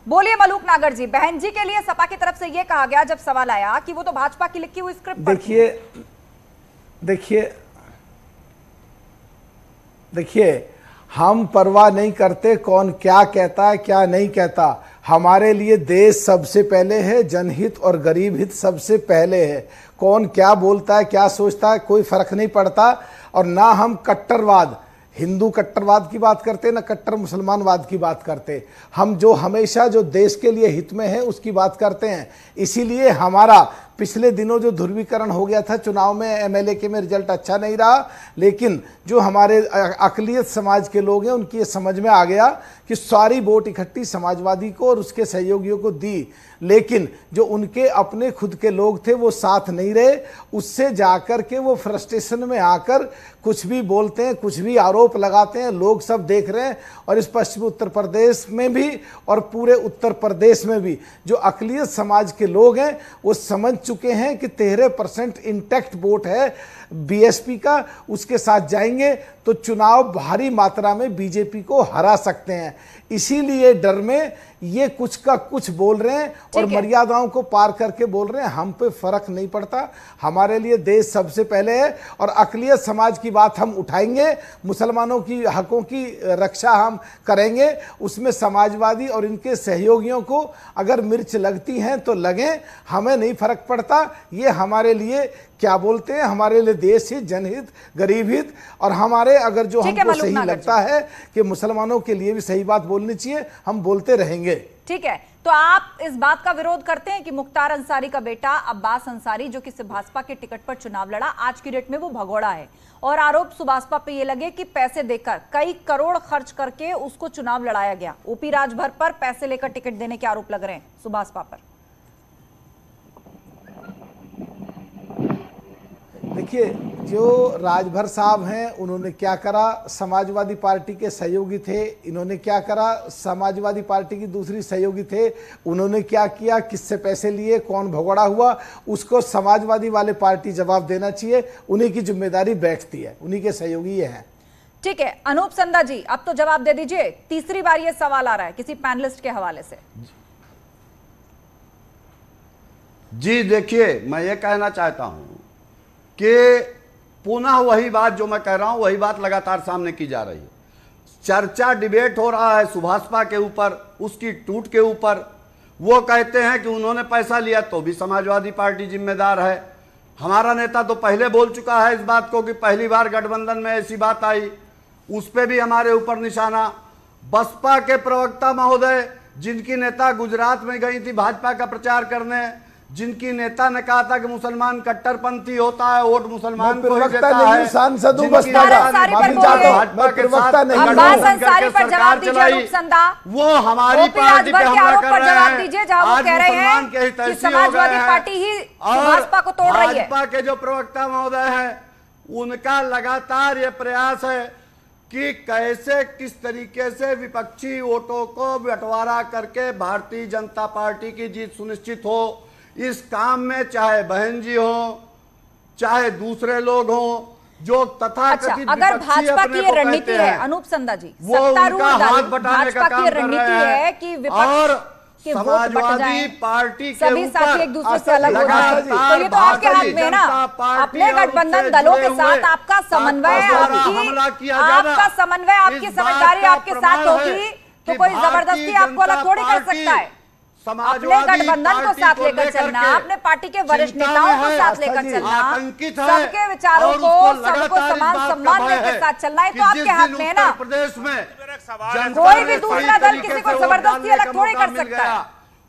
बोलिए मलूक नागर जी, बहन जी के लिए सपा की तरफ से यह कहा गया जब सवाल आया कि वो तो भाजपा की लिखी हुई स्क्रिप्ट देखिए हम परवाह नहीं करते कौन क्या कहता है क्या नहीं कहता। हमारे लिए देश सबसे पहले है, जनहित और गरीब हित सबसे पहले है। कौन क्या बोलता है क्या सोचता है कोई फर्क नहीं पड़ता। और ना हम कट्टरवाद, हिंदू कट्टरवाद की बात करते ना कट्टर मुसलमानवाद की बात करते। हम जो हमेशा जो देश के लिए हित में है उसकी बात करते हैं। इसीलिए हमारा पिछले दिनों जो ध्रुवीकरण हो गया था चुनाव में, एमएलए के में रिजल्ट अच्छा नहीं रहा, लेकिन जो हमारे अकलियत समाज के लोग हैं उनकी ये समझ में आ गया कि सारी वोट इकट्ठी समाजवादी को और उसके सहयोगियों को दी, लेकिन जो उनके अपने खुद के लोग थे वो साथ नहीं रहे। उससे जाकर के वो फ्रस्ट्रेशन में आकर कुछ भी बोलते हैं, कुछ भी आरोप लगाते हैं, लोग सब देख रहे हैं। और इस पश्चिम उत्तर प्रदेश में भी और पूरे उत्तर प्रदेश में भी जो अकलियत समाज के लोग हैं वो समझ चुके हैं कि 13% इंटैक्ट वोट है बीएसपी का, उसके साथ जाएंगे तो चुनाव भारी मात्रा में बीजेपी को हरा सकते हैं। इसीलिए डर में ये कुछ का कुछ बोल रहे हैं और मर्यादाओं को पार करके बोल रहे हैं। हम पे फर्क नहीं पड़ता, हमारे लिए देश सबसे पहले है और अकलियत समाज की बात हम उठाएंगे, मुसलमानों की हकों की रक्षा हम करेंगे। उसमें समाजवादी और इनके सहयोगियों को अगर मिर्च लगती हैं तो लगें, हमें नहीं फर्क पड़ता। ये हमारे लिए क्या बोलते हैं, हमारे लिए देश हित, जनहित, गरीब हित। और हमारे अगर जो हमको सही लगता है कि मुसलमानों के लिए भी सही बात बोलनी चाहिए, हम बोलते रहेंगे। ठीक है, तो आप इस बात का विरोध करते हैं कि मुख्तार अंसारी का बेटा अब्बास अंसारी जो कि भाजपा के टिकट पर चुनाव लड़ा, आज की डेट में वो भगोड़ा है और आरोप सुभाषपा पे ये लगे कि पैसे देकर कई करोड़ खर्च करके उसको चुनाव लड़ाया गया। ओपी राजभर पर पैसे लेकर टिकट देने के आरोप लग रहे हैं सुभाषपा पर। देखिए जो राजभर साहब हैं उन्होंने क्या करा, समाजवादी पार्टी के सहयोगी थे, इन्होंने क्या करा, समाजवादी पार्टी की दूसरी सहयोगी थे, उन्होंने क्या किया, किससे पैसे लिए, कौन भगोड़ा हुआ, उसको समाजवादी वाले पार्टी जवाब देना चाहिए। उन्हीं की जिम्मेदारी बैठती है, उन्हीं के सहयोगी ये हैं। ठीक है, अनूप संदा जी अब तो जवाब दे दीजिए। तीसरी बार ये सवाल आ रहा है किसी पैनलिस्ट के हवाले से। जी देखिए, मैं ये कहना चाहता हूं कि पुनः वही बात जो मैं कह रहा हूं वही बात लगातार सामने की जा रही है। चर्चा डिबेट हो रहा है सुभाषपा के ऊपर, उसकी टूट के ऊपर। वो कहते हैं कि उन्होंने पैसा लिया तो भी समाजवादी पार्टी जिम्मेदार है। हमारा नेता तो पहले बोल चुका है इस बात को कि पहली बार गठबंधन में ऐसी बात आई, उस पर भी हमारे ऊपर निशाना। बसपा के प्रवक्ता महोदय जिनकी नेता गुजरात में गई थी भाजपा का प्रचार करने, जिनकी नेता ने कहा था कि मुसलमान कट्टरपंथी होता है, वोट मुसलमान को ही देता है, सांसद बसपा वो हमारी पार्टी पे हमला कर रहे हैं। आज मुसलमान के हित ऐसी हो गए हैं। और भाजपा के जो प्रवक्ता महोदय हैं उनका लगातार ये प्रयास है कि कैसे किस तरीके से विपक्षी वोटों को बंटवारा करके भारतीय जनता पार्टी की जीत सुनिश्चित हो। इस काम में चाहे बहन जी हो चाहे दूसरे लोग हो जो तथाकथित अगर भाजपा की रणनीति है अनूप संदा जी, सत्तारूढ़ दल भाजपा की रणनीति है कि विपक्ष के वोट बट जाएं, पार्टी के सभी साथी एक दूसरे से अलग हो जाए, तो ये तो आपके हाथ में है ना। अपने गठबंधन दलों के साथ आपका समन्वय, आपका समन्वय, आपकी समझदारी आपके साथ होगी तो कोई जबरदस्ती आपको अलग थोड़ी कर सकता है। अपने गठबंधन को साथ लेकर चलना, अपने पार्टी के वरिष्ठ नेताओं को साथ लेकर चलना, सबके विचारों को, सबको समान सम्मान देकर साथ चलना, ये तो आपके हाथ में है ना। प्रदेश में कोई भी दूसरा दल किसी को जबरदस्ती अलग थोड़ी कर सकता है।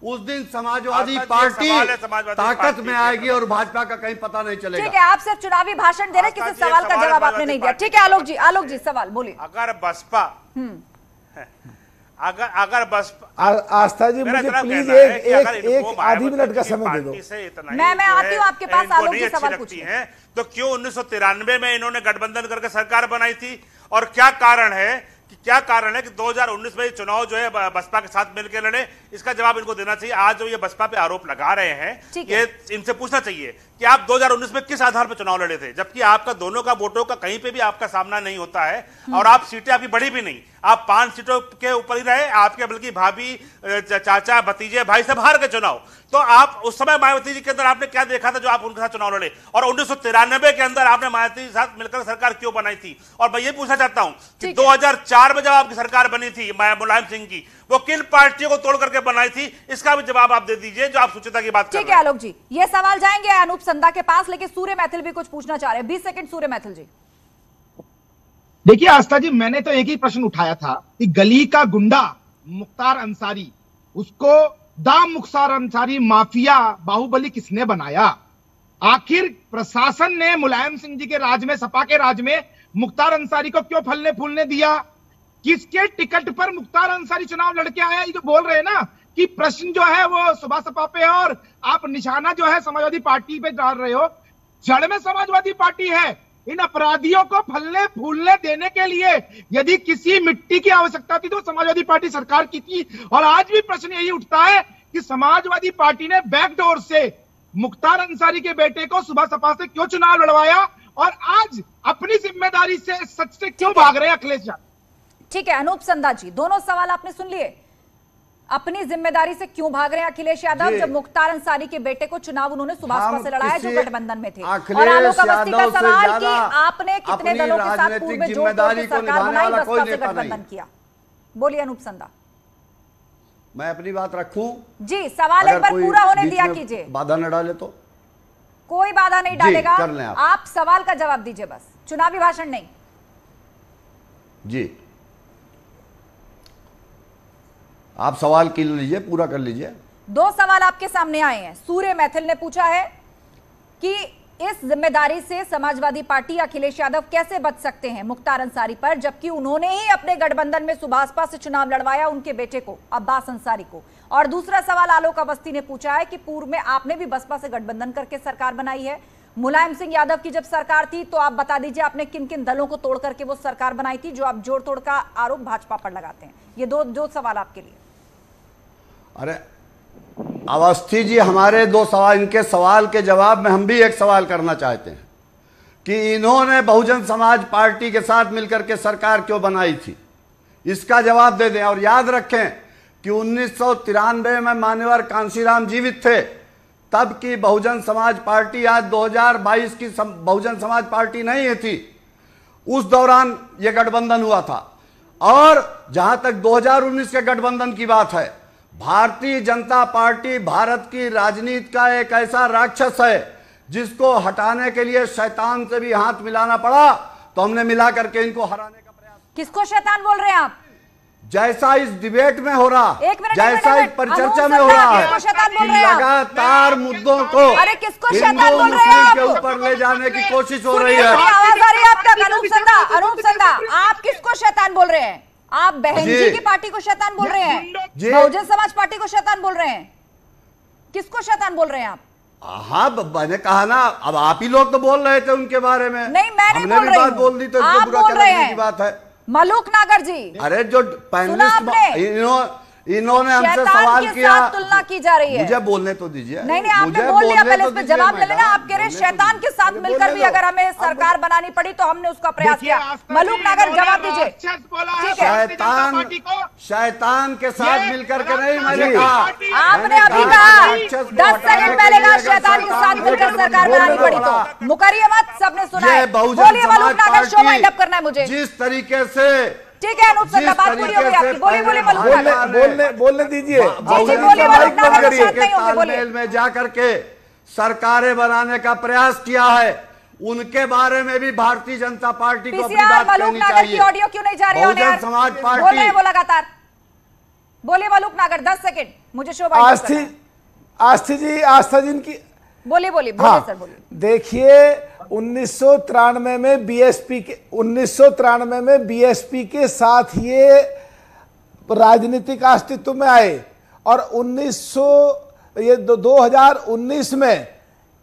उस दिन समाजवादी पार्टी ताकत में आएगी और भाजपा का कहीं पता नहीं चलेगा। ठीक है, आप सिर्फ चुनावी भाषण दे रहे, किसी सवाल का जवाब आपने नहीं दिया। ठीक है आलोक जी सवाल बोलिए। अगर बसपा अगर बस आस्था जी मुझे प्लीज एक आधी मिनट का समय दे दो। मैं आती हूँ आपके पास। आलोक जी सवाल पूछिए। तो क्यों 1993 में इन्होंने गठबंधन करके सरकार बनाई थी और क्या कारण है कि 2019 में चुनाव जो है बसपा के साथ मिलकर लड़े? इसका जवाब इनको देना चाहिए। आज जो ये बसपा पे आरोप लगा रहे हैं ये इनसे पूछना चाहिए कि आप 2019 में किस आधार पर चुनाव लड़े थे, जबकि आपका दोनों का वोटों का कहीं पे भी आपका सामना नहीं होता है और आप सीटें आपकी बढ़ी भी नहीं। आप 5 सीटों के ऊपर ही रहे, आपके बल्कि भाभी, चाचा, भतीजे, भाई सब हार के चुनाव। तो आप उस समय मायावती जी के अंदर आपने क्या देखा था जो आप उनके साथ चुनाव लड़े? और 1993 के अंदर आपने मायावती जी के साथ मिलकर सरकार क्यों बनाई थी? और मैं ये पूछना चाहता हूं कि 2004 में जब आपकी सरकार बनी थी मुलायम सिंह की, वो किन पार्टियों को तोड़ करके बनाई थी? इसका भी जवाब आप दे दीजिए जो आप सुचिता की बात कर रहे हैं। ठीक है आलोक जी, ये सवाल जाएंगे अनूप संधा के पास, लेकिन सूर्य मैथिल भी कुछ पूछना चाह रहे हैं। 20 सेकंड सूर्य मैथिल जी। देखिए आस्था जी, मैंने तो एक ही प्रश्न उठाया था कि गली का गुंडा मुख्तार अंसारी, उसको दाम मुख्तार अंसारी माफिया बाहुबली किसने बनाया? आखिर प्रशासन ने मुलायम सिंह जी के राज में, सपा के राज में मुख्तार अंसारी को क्यों फलने फूलने दिया? किसके टिकट पर मुख्तार अंसारी चुनाव लड़के आया? ये जो बोल रहे हैं ना कि प्रश्न जो है वो सुबह सपा पे है और आप निशाना जो है समाजवादी पार्टी पे डाल रहे हो, जड़ में समाजवादी पार्टी है। इन अपराधियों को फलने फूलने देने के लिए यदि किसी मिट्टी की आवश्यकता थी तो समाजवादी पार्टी सरकार की थी। और आज भी प्रश्न यही उठता है कि समाजवादी पार्टी ने बैकडोर से मुख्तार अंसारी के बेटे को सुबह सपा से क्यों चुनाव लड़वाया और आज अपनी जिम्मेदारी से सच से क्यों भाग रहे हैं अखिलेश यादव? ठीक है अनूप संधा जी, दोनों सवाल आपने सुन लिए। अपनी जिम्मेदारी से क्यों भाग रहे हैं अखिलेश यादव जब मुख्तार अंसारी के बेटे को चुनाव उन्होंने सुभाष से लड़ाया जो गठबंधन में थे? और आलोक अवस्थी का सवाल कि आपने कितने दलों के साथ पूर्व में जोड़ के सरकार बनाई, बसपा से गठबंधन किया? बोलिए अनूप संधा। मैं अपनी बात रखूं जी, सवाल एक बार पूरा होने दिया कीजिए। बाधा न डाले तो कोई बाधा नहीं डालेगा, आप सवाल का जवाब दीजिए बस, चुनावी भाषण नहीं। जी आप सवाल कर लीजिए, पूरा कर लीजिए। 2 सवाल आपके सामने आए हैं। सूर्य मैथिल ने पूछा है कि इस जिम्मेदारी से समाजवादी पार्टी अखिलेश यादव कैसे बच सकते हैं मुख्तार अंसारी पर, जबकि उन्होंने ही अपने गठबंधन में सुभाषपा से चुनाव लड़वाया उनके बेटे को, अब्बास अंसारी को। और दूसरा सवाल आलोक अवस्थी ने पूछा है कि पूर्व में आपने भी बसपा से गठबंधन करके सरकार बनाई है, मुलायम सिंह यादव की जब सरकार थी तो आप बता दीजिए आपने किन किन दलों को तोड़ करके वो सरकार बनाई थी, जो आप जोड़ तोड़ का आरोप भाजपा पर लगाते हैं। ये दो सवाल आपके लिए। अरे अवस्थी जी, हमारे 2 सवाल, इनके सवाल के जवाब में हम भी एक सवाल करना चाहते हैं कि इन्होंने बहुजन समाज पार्टी के साथ मिलकर के सरकार क्यों बनाई थी, इसका जवाब दे दें। और याद रखें कि 1993 में मान्यवर कांशीराम जीवित थे, तब की बहुजन समाज पार्टी आज 2022 की बहुजन समाज पार्टी नहीं थी। उस दौरान यह गठबंधन हुआ था। और जहां तक 2019 के गठबंधन की बात है, भारतीय जनता पार्टी भारत की राजनीति का एक ऐसा राक्षस है जिसको हटाने के लिए शैतान से भी हाथ मिलाना पड़ा, तो हमने मिला करके इनको हराने का प्रयास। किसको शैतान बोल रहे हैं आप? जैसा इस डिबेट में हो रहा, जैसा इस परिचर्चा में हो रहा है, लगातार मुद्दों को अरे किसको शैतान बोल रहे हैं के ऊपर ले जाने की कोशिश हो रही है। आवाज आ रही है आपका अनूप संधा, आप किसको शैतान बोल रहे हैं? आप बहन जी की पार्टी को शैतान बोल रहे हैं, बहुजन समाज पार्टी को शैतान बोल रहे हैं, किसको शैतान बोल रहे हैं आप? हाँ मैंने कहा ना, अब आप ही लोग तो बोल रहे थे उनके बारे में। नहीं मैं नहीं बोल रही, बात बोल दी तो आप बोल रहे हैं। की बात है मलूक नागर जी। अरे जो पैनलिस्ट इन्होंने हमसे सवाल किया, तुलना की जा रही है। मुझे बोलने तो दीजिए। नहीं आपने बोल लिया, पहले इस पे जवाब ले लेना। आप कह रहे शैतान के साथ मिलकर भी अगर हमें सरकार बनानी पड़ी तो हमने उसका प्रयास किया। मलूक नागर जवाब दीजिए। ठीक है, शैतान के साथ मिलकर के नहीं, मैंने कहा, आपने अभी कहा 10 सेकंड पहले कहा शैतान के साथ मिलकर सरकार बनानी पड़ी, तो मुकरिए मत, सबने सुना है। बोलिए मलूक नागर, शो वाइंड अप करना है मुझे। जिस तरीके से ठीक है अनूप संधा, बात पूरी हो गई आपकी। बोलिए बोलने दीजिए। तालमेल में जाकर के सरकारें बनाने का प्रयास किया है, उनके बारे में भी भारतीय जनता पार्टी को अपनी बात कहनी चाहिए। ऑडियो क्यों नहीं जा रही है? बहुजन समाज पार्टी बोल रहे हैं वो लगातार। बोलिए मलूक नागर, 10 सेकंड मुझे शो आस्थी जी, आस्था जी इनकी बोलिए सर बोलिए। देखिए 1993 में बीएसपी के साथ ये राजनीतिक अस्तित्व में आए और 2019 में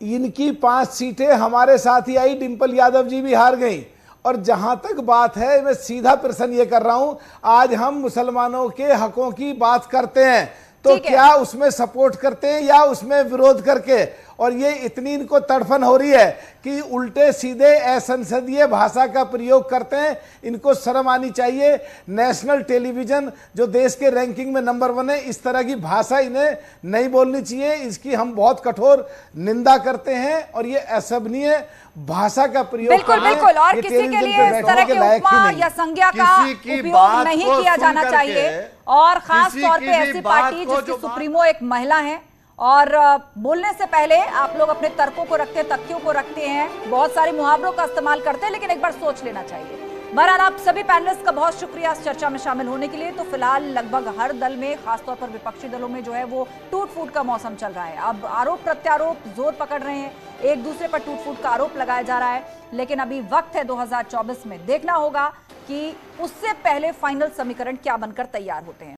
इनकी 5 सीटें हमारे साथ ही आई, डिंपल यादव जी भी हार गई। और जहां तक बात है, मैं सीधा प्रश्न ये कर रहा हूं, आज हम मुसलमानों के हकों की बात करते हैं तो क्या उसमें सपोर्ट करते हैं या उसमें विरोध करके? और ये इतनी इनको तड़फन हो रही है कि उल्टे सीधे असंसदीय भाषा का प्रयोग करते हैं। इनको शर्म आनी चाहिए। नेशनल टेलीविजन जो देश के रैंकिंग में नंबर 1 है, इस तरह की भाषा इन्हें नहीं बोलनी चाहिए। इसकी हम बहुत कठोर निंदा करते हैं और ये असभनीय भाषा का प्रयोग बिल्कुल बिल्कुल। और किसी के लिए इस तरह की उपमा या संज्ञा का उपयोग नहीं किया जाना चाहिए। और खास तौर पे ऐसी पार्टी जिसकी सुप्रीमो एक महिला है। और बोलने से पहले आप लोग अपने तर्कों को रखते हैं, तथ्यों को रखते हैं, बहुत सारे मुहावरों का इस्तेमाल करते हैं, लेकिन एक बार सोच लेना चाहिए। बहरहाल आप सभी पैनलिस्ट का बहुत शुक्रिया इस चर्चा में शामिल होने के लिए। तो फिलहाल लगभग हर दल में, खासतौर पर विपक्षी दलों में जो है वो टूट फूट का मौसम चल रहा है। अब आरोप प्रत्यारोप जोर पकड़ रहे हैं, एक दूसरे पर टूट फूट का आरोप लगाया जा रहा है। लेकिन अभी वक्त है 2024 में, देखना होगा कि उससे पहले फाइनल समीकरण क्या बनकर तैयार होते हैं।